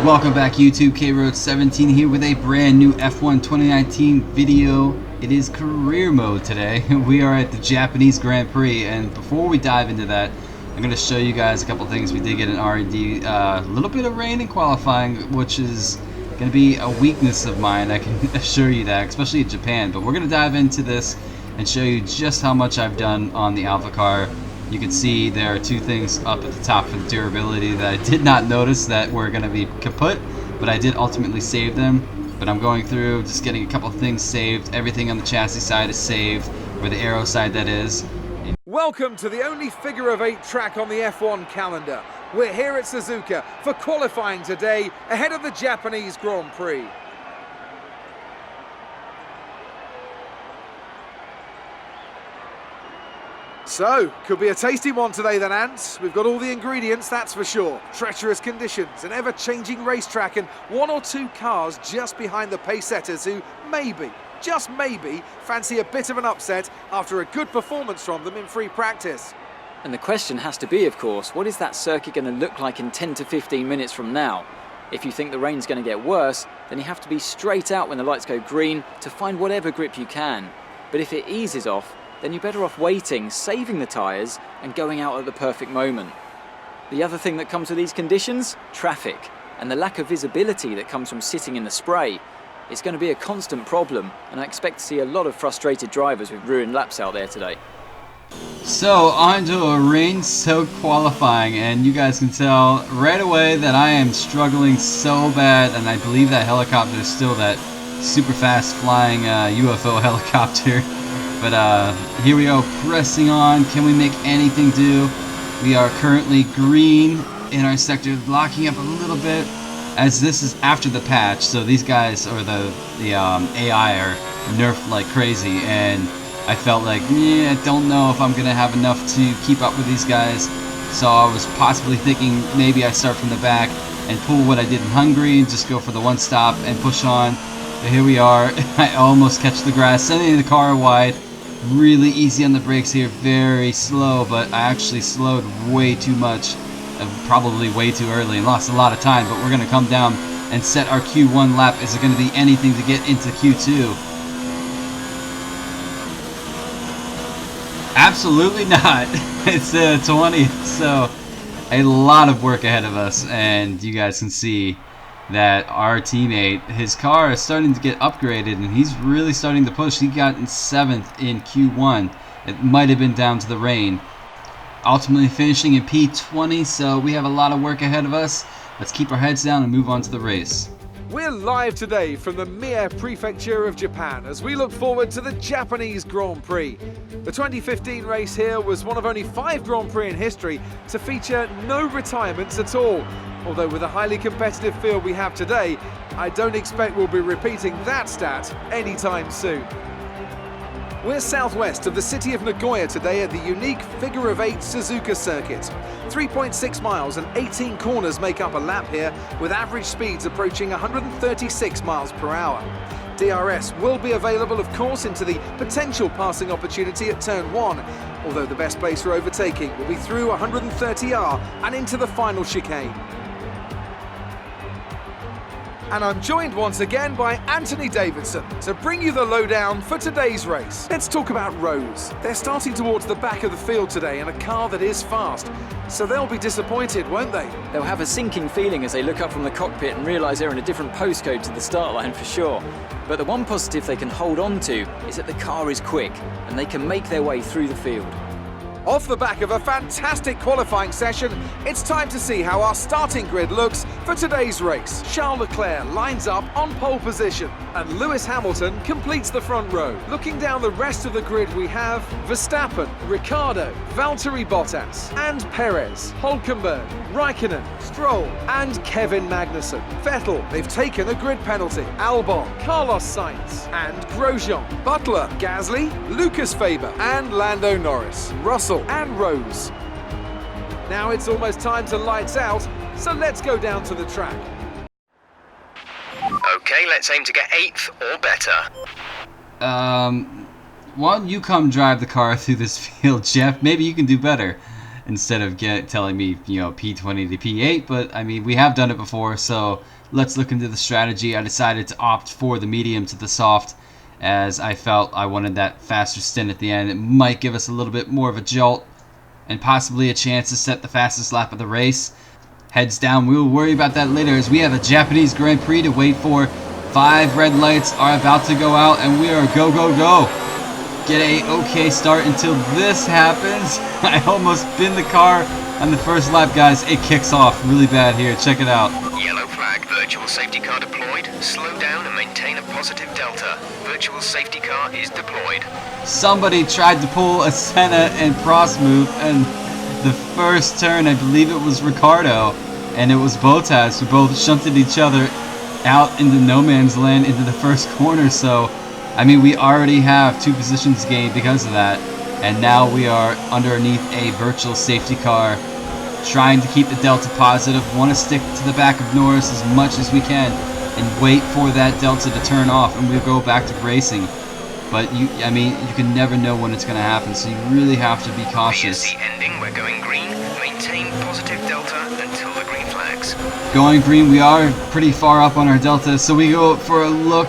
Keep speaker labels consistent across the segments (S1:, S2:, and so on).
S1: Welcome back YouTube, KRoad17 here with a brand new F1 2019 video. It is career mode today. We are at the Japanese Grand Prix, and before we dive into that, I'm going to show you guys a couple things we did get in R&D. A little bit of rain in qualifying, which is going to be a weakness of mine, I can assure you that, especially in Japan. But we're going to dive into this and show you just how much I've done on the ALFA car. You can see there are two things up at the top for the durability that I did not notice that were going to be kaput, but I did ultimately save them. But I'm going through, just getting a couple things saved. Everything on the chassis side is saved, or the aero side that is.
S2: Welcome to the only figure of 8 track on the F1 calendar. We're here at Suzuka for qualifying today ahead of the Japanese Grand Prix. So, could be a tasty one today then, Ants. We've got all the ingredients, that's for sure. Treacherous conditions, an ever-changing racetrack, and one or two cars just behind the pace setters who maybe, just maybe, fancy a bit of an upset after a good performance from them in free practice.
S3: And the question has to be, of course, what is that circuit going to look like in 10 to 15 minutes from now? If you think the rain's going to get worse, then you have to be straight out when the lights go green to find whatever grip you can. But if it eases off, then you're better off waiting, saving the tyres, and going out at the perfect moment. The other thing that comes with these conditions? Traffic, and the lack of visibility that comes from sitting in the spray. It's going to be a constant problem, and I expect to see a lot of frustrated drivers with ruined laps out there today.
S1: So, on to a rain-soaked qualifying, and you guys can tell right away that I am struggling so bad, and I believe that helicopter is still that super fast flying UFO helicopter. But here we go, pressing on. Can we make anything do? We are currently green in our sector, locking up a little bit, as this is after the patch. So these guys, or the AI, are nerfed like crazy, and I felt like, I don't know if I'm gonna have enough to keep up with these guys. So I was possibly thinking maybe I start from the back and pull what I did in Hungary and just go for the one stop and push on. But here we are. I almost catch the grass, sending the car wide. Really easy on the brakes here, very slow, but I actually slowed way too much, probably way too early, and lost a lot of time. But we're going to come down and set our Q1 lap. Is it going to be anything to get into Q2? Absolutely not. It's 20th, so a lot of work ahead of us, and you guys can see that our teammate, his car is starting to get upgraded, and he's really starting to push. He got in 7th in Q1. It might have been down to the rain. Ultimately finishing in P20, so we have a lot of work ahead of us. Let's keep our heads down and move on to the race.
S2: We're live today from the Mie Prefecture of Japan as we look forward to the Japanese Grand Prix. The 2015 race here was one of only 5 Grand Prix in history to feature no retirements at all. Although with the highly competitive field we have today, I don't expect we'll be repeating that stat anytime soon. We're southwest of the city of Nagoya today at the unique figure-of-8 Suzuka circuit. 3.6 miles and 18 corners make up a lap here, with average speeds approaching 136 miles per hour. DRS will be available, of course, into the potential passing opportunity at turn 1, although the best place for overtaking will be through 130R and into the final chicane. And I'm joined once again by Anthony Davidson to bring you the lowdown for today's race. Let's talk about Rose. They're starting towards the back of the field today in a car that is fast, so they'll be disappointed, won't they?
S3: They'll have a sinking feeling as they look up from the cockpit and realise they're in a different postcode to the start line for sure. But the one positive they can hold on to is that the car is quick and they can make their way through the field.
S2: Off the back of a fantastic qualifying session, it's time to see how our starting grid looks for today's race. Charles Leclerc lines up on pole position, and Lewis Hamilton completes the front row. Looking down the rest of the grid, we have Verstappen, Ricciardo, Valtteri Bottas, and Perez, Hülkenberg, Raikkonen, Stroll, and Kevin Magnussen. Vettel, they've taken a grid penalty. Albon, Carlos Sainz, and Grosjean. Butler, Gasly, Lucas Faber, and Lando Norris. Russell and Rose. Now it's almost time to lights out, so let's go down to the track.
S4: Okay, let's aim to get 8th or better.
S1: Why don't you come drive the car through this field, Jeff? Maybe you can do better. instead of telling me, P20 to P8. But I mean, we have done it before, so let's look into the strategy. I decided to opt for the medium to the soft, as I felt I wanted that faster stint at the end. It might give us a little bit more of a jolt and possibly a chance to set the fastest lap of the race. Heads down, we will worry about that later, as we have a Japanese Grand Prix to wait for. 5 red lights are about to go out, and we are go, go, go. Get a okay start until this happens. I almost bin the car on the first lap, guys. It kicks off really bad here. Check it out.
S4: Yellow flag, virtual safety car deployed. Slow down and maintain a positive delta. Virtual safety car is deployed.
S1: Somebody tried to pull a Senna and Prost move, and the first turn, I believe it was Ricardo, and it was Bottas, who both shunted each other out into no man's land into the first corner. So, I mean, we already have 2 positions gained because of that, and now we are underneath a virtual safety car, trying to keep the delta positive. Want to stick to the back of Norris as much as we can and wait for that delta to turn off, and we'll go back to racing. But you can never know when it's going to happen, so you really have to be cautious.
S4: VSC ending, we're going green. Maintain positive delta until the green flags.
S1: Going green, we are pretty far up on our delta, so we go for a look,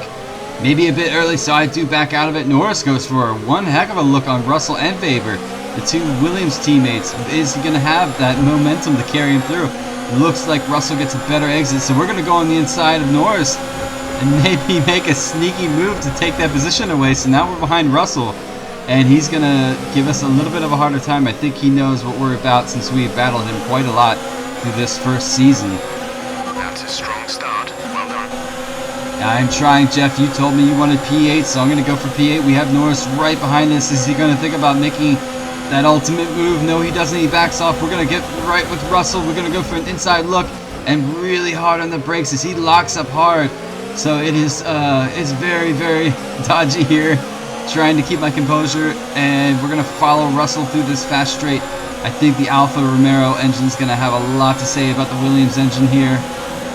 S1: maybe a bit early, so I do back out of it. Norris goes for one heck of a look on Russell and Weber, the 2 Williams teammates. Is he going to have that momentum to carry him through? Looks like Russell gets a better exit, so we're going to go on the inside of Norris and maybe make a sneaky move to take that position away. So now we're behind Russell, and he's going to give us a little bit of a harder time. I think he knows what we're about, since we've battled him quite a lot through this first season.
S4: That's a strong start. Well done.
S1: I'm trying, Jeff. You told me you wanted P8, so I'm going to go for P8. We have Norris right behind us. Is he going to think about making that ultimate move? No, he doesn't. He backs off. We're going to get right with Russell. We're going to go for an inside look and really hard on the brakes as he locks up hard. So it is it's very, very dodgy here, trying to keep my composure, and we're going to follow Russell through this fast straight. I think the Alfa Romero engine is going to have a lot to say about the Williams engine here.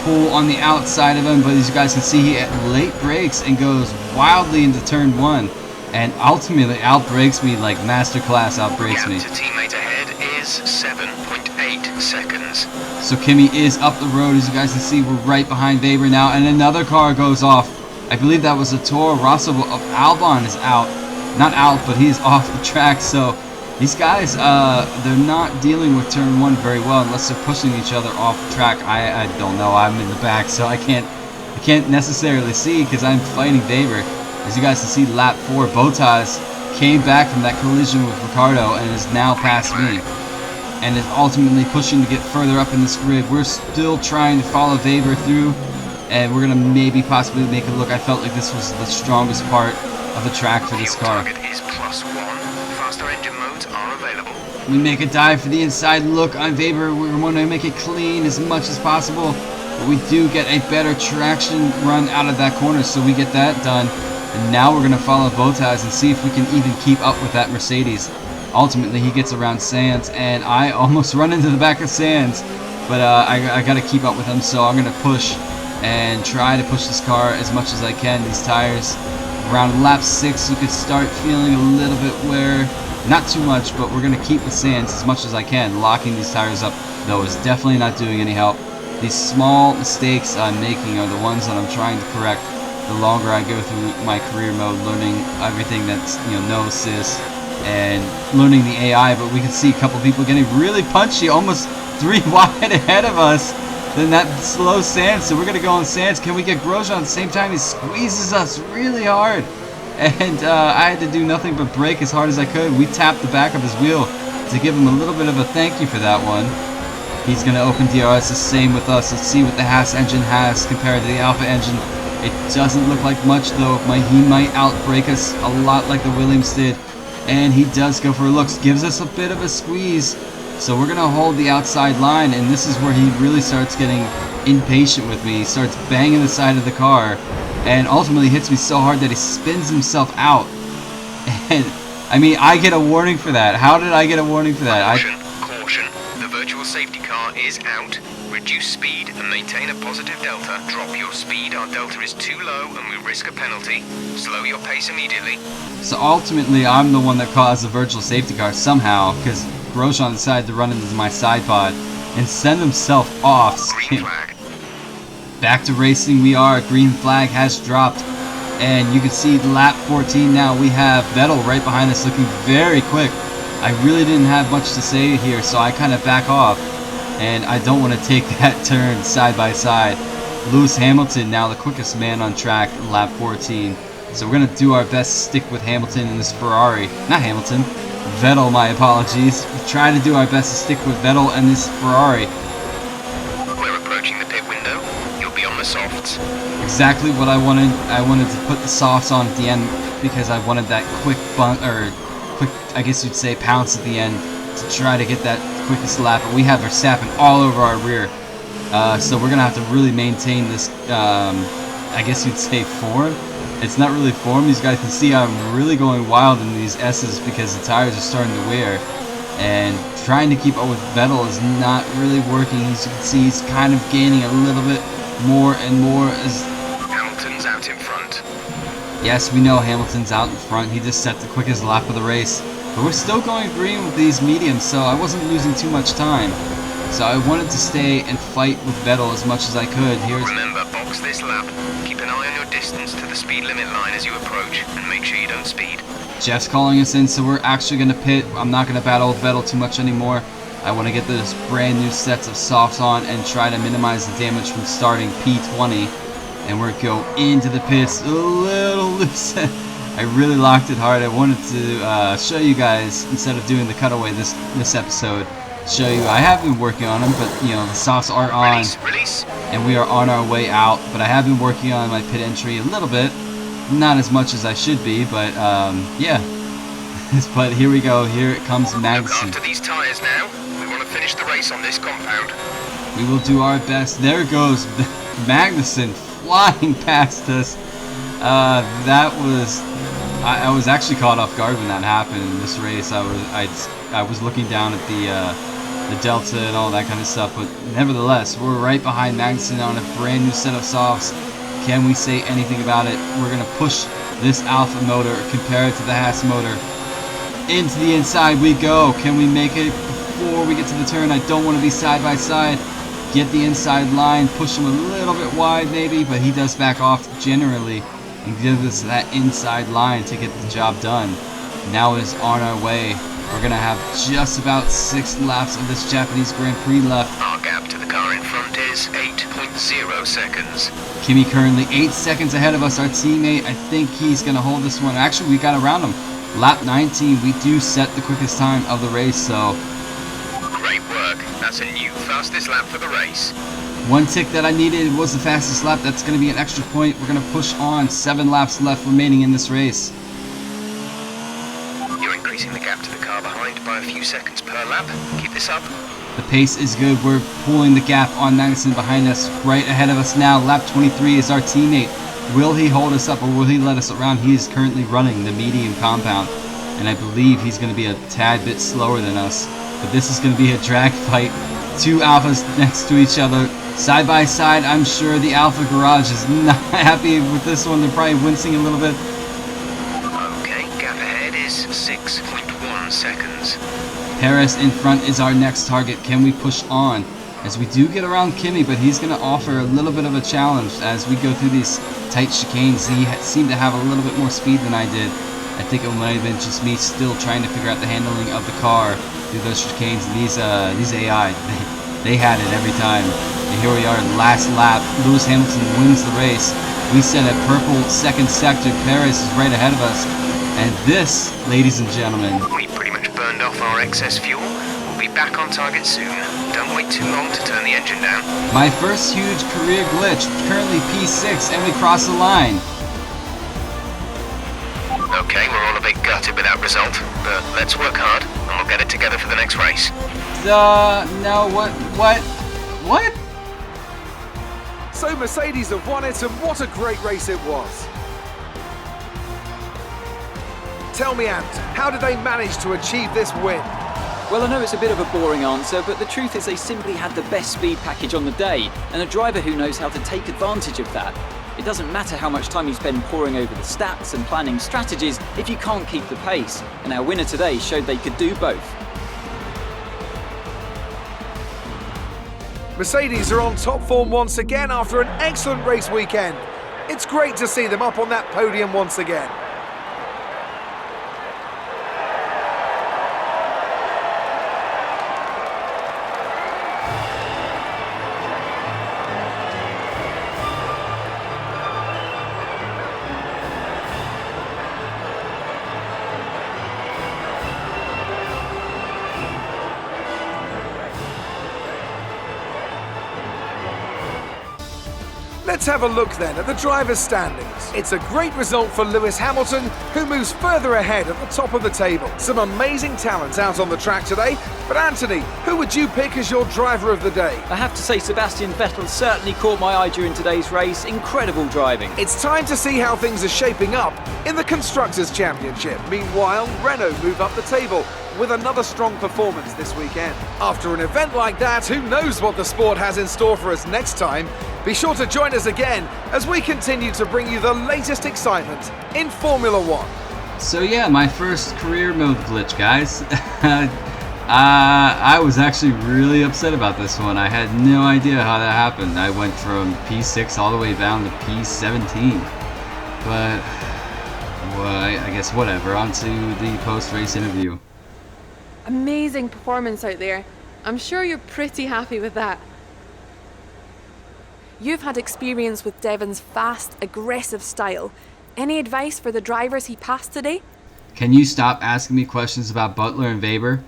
S1: Pull on the outside of him, but as you guys can see, he late brakes and goes wildly into turn 1, and ultimately outbrakes me, like masterclass outbrakes me.
S4: Gap to teammate ahead is 7.8 seconds.
S1: So Kimi is up the road. As you guys can see, we're right behind Weber now, and another car goes off. I believe that was a Toro Rosso of Albon is out. Not out, but he's off the track. So these guys, they're not dealing with turn 1 very well unless they're pushing each other off the track. I don't know. I'm in the back, so I can't necessarily see because I'm fighting Weber. As you guys can see, lap 4, Bottas came back from that collision with Ricardo and is now past me, and is ultimately pushing to get further up in this grid. We're still trying to follow Weber through, and we're going to maybe possibly make a look. I felt like this was the strongest part of the track for this car.
S4: Target is +1. Faster engine modes are available.
S1: We make a dive for the inside look on Weber. We want to make it clean as much as possible, but we do get a better traction run out of that corner, so we get that done. And now we're going to follow Bottas and see if we can even keep up with that Mercedes. Ultimately, he gets around Sands, and I almost run into the back of Sands, but I got to keep up with him, so I'm going to push and try to push this car as much as I can. These tires, around lap 6, you could start feeling a little bit wear. Not too much, but we're going to keep with Sands as much as I can. Locking these tires up, though, is definitely not doing any help. These small mistakes I'm making are the ones that I'm trying to correct the longer I go through my career mode, learning everything that's, no assist and learning the AI. But we can see a couple people getting really punchy, almost 3 wide ahead of us. Then that slow Sands, so we're going to go on Sands. Can we get Grosjean at the same time? He squeezes us really hard, and I had to do nothing but brake as hard as I could. We tapped the back of his wheel to give him a little bit of a thank you for that one. He's going to open DRS, the same with us. Let's see what the Haas engine has compared to the Alpha engine. It doesn't look like much, though. He might outbrake us a lot like the Williams did. And he does go for looks. Gives us a bit of a squeeze. So we're going to hold the outside line. And this is where he really starts getting impatient with me. He starts banging the side of the car. And ultimately hits me so hard that he spins himself out. And, I get a warning for that. How did I get a warning for that?
S4: Caution. The virtual safety car is out. Reduce speed and maintain a positive delta. Drop your speed, our delta is too low and we risk a penalty. Slow your pace immediately.
S1: So ultimately, I'm the one that caused the virtual safety car somehow, because Grosjean decided to run into my side pod and send himself off.
S4: Green flag.
S1: Back to racing we are. Green flag has dropped. And you can see lap 14 now. We have Vettel right behind us looking very quick. I really didn't have much to say here, so I kind of back off. And I don't want to take that turn side by side. Lewis Hamilton now the quickest man on track in lap 14. So we're going to do our best to stick with Hamilton in this Ferrari. Not Hamilton. Vettel, my apologies. We'll try to do our best to stick with Vettel and this Ferrari.
S4: We're approaching the pit window. You'll be on the softs.
S1: Exactly what I wanted. I wanted to put the softs on at the end because I wanted that quick bunt, or quick, I guess you'd say, pounce at the end to try to get that quickest lap. But we have Verstappen all over our rear. So we're going to have to really maintain this, I guess you'd say, form. It's not really form. These guys can see I'm really going wild in these S's because the tires are starting to wear. And trying to keep up with Vettel is not really working. As you can see, he's kind of gaining a little bit more and more as
S4: Hamilton's out in front.
S1: yes, we know Hamilton's out in front. He just set the quickest lap of the race. But we're still going green with these mediums, so I wasn't losing too much time. So I wanted to stay and fight with Vettel as much as I could. Here's
S4: Remember, box this lap. Keep an eye on your distance to the speed limit line as you approach, and make sure you don't speed.
S1: Jeff's calling us in, so we're actually going to pit. I'm not going to battle with Vettel too much anymore. I want to get those brand new sets of softs on and try to minimize the damage from starting P20. And we're going to go into the pits a little loose. I really locked it hard. I wanted to show you guys, instead of doing the cutaway this episode, show you I have been working on them, but you know, the softs are on.
S4: Release.
S1: And we are on our way out. But I have been working on my pit entry a little bit. Not as much as I should be, but yeah. But here we go. Here it comes
S4: Look
S1: Magnussen.
S4: after these tyres now. We want to finish the race on this compound.
S1: We will do our best. There goes Magnussen flying past us. That was... I was actually caught off guard when that happened in this race. I was looking down at the Delta and all that kind of stuff, but nevertheless, we're right behind Magnussen on a brand new set of softs. Can we say anything about it? We're going to push this Alpha motor, compare it to the Haas motor. Into the inside we go. Can we make it before we get to the turn? I don't want to be side by side. Get the inside line, push him a little bit wide maybe, but he does back off generally and give us that inside line to get the job done. Now it is on our way. We're going to have just about 6 laps of this Japanese Grand Prix left.
S4: Our gap to the car in front is 8.0 seconds.
S1: Kimi currently 8 seconds ahead of us. Our teammate, I think he's going to hold this one. Actually, we got around him. Lap 19, we do set the quickest time of the race, so
S4: Great work. That's a new fastest lap for the race.
S1: one tick that I needed was the fastest lap. That's going to be an extra point. We're going to push on. 7 laps left remaining in this race.
S4: You're increasing the gap to the car behind by a few seconds per lap. Keep this up.
S1: The pace is good. We're pulling the gap on Magnussen behind us. Right ahead of us now. Lap 23 is our teammate. Will he hold us up or will he let us around? He is currently running the medium compound, and I believe he's going to be a tad bit slower than us. But this is going to be a drag fight. 2 Alphas next to each other, side by side. I'm sure the Alpha Garage is not happy with this one. They're probably wincing a little bit.
S4: Okay, gap ahead is 6.1 seconds.
S1: Perez in front is our next target. Can we push on? As we do get around Kimi, but he's going to offer a little bit of a challenge as we go through these tight chicanes. He seemed to have a little bit more speed than I did. I think it might have been just me still trying to figure out the handling of the car through those chicanes. These AI, they had it every time. And here we are, last lap. Lewis Hamilton wins the race. We set a purple second sector. Perez is right ahead of us. And this, ladies and gentlemen,
S4: We pretty much burned off our excess fuel. We'll be back on target soon. Don't wait too long to turn the engine down.
S1: my first huge career glitch. Currently P6, and we cross the line.
S4: Okay, we're all a bit gutted with that result, but let's work hard and we'll get it together for the next race.
S1: No, what?
S2: So Mercedes have won it, and what a great race it was. Tell me, Ant, how did they manage to achieve this win?
S3: Well, I know it's a bit of a boring answer, but the truth is they simply had the best speed package on the day, and a driver who knows how to take advantage of that. It doesn't matter how much time you spend poring over the stats and planning strategies if you can't keep the pace, and our winner today showed they could do both.
S2: Mercedes are on top form once again after an excellent race weekend. It's great to see them up on that podium once again. Let's have a look then at the drivers' standings. It's a great result for Lewis Hamilton, who moves further ahead at the top of the table. Some amazing talents out on the track today, but Anthony, who would you pick as your driver of the day?
S3: I have to say Sebastian Vettel certainly caught my eye during today's race. Incredible driving.
S2: It's time to see how things are shaping up in the Constructors' Championship. Meanwhile, Renault move up the table with another strong performance this weekend. After an event like that, who knows what the sport has in store for us next time? Be sure to join us again as we continue to bring you the latest excitement in Formula One.
S1: So yeah, my first career mode glitch, guys. I was actually really upset about this one. I had no idea how that happened. I went from P6 all the way down to P17. But, well, I guess whatever. On to the post-race interview.
S5: Amazing performance out there. I'm sure you're pretty happy with that. You've had experience with Devon's fast, aggressive style. Any advice for the drivers he passed today?
S1: Can you stop asking me questions about Butler and Weber?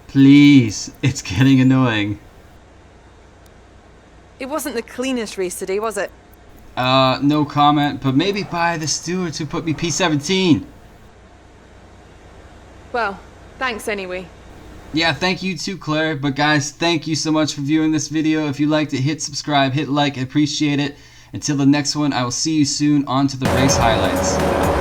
S1: Please, it's getting annoying.
S5: It wasn't the cleanest race today, was it?
S1: No comment, but maybe by the stewards who put me P17.
S5: Well, thanks anyway.
S1: Yeah, thank you too, Claire. But guys, thank you so much for viewing this video. If you liked it, hit subscribe, hit like, I appreciate it. Until the next one, I will see you soon. On to the race highlights.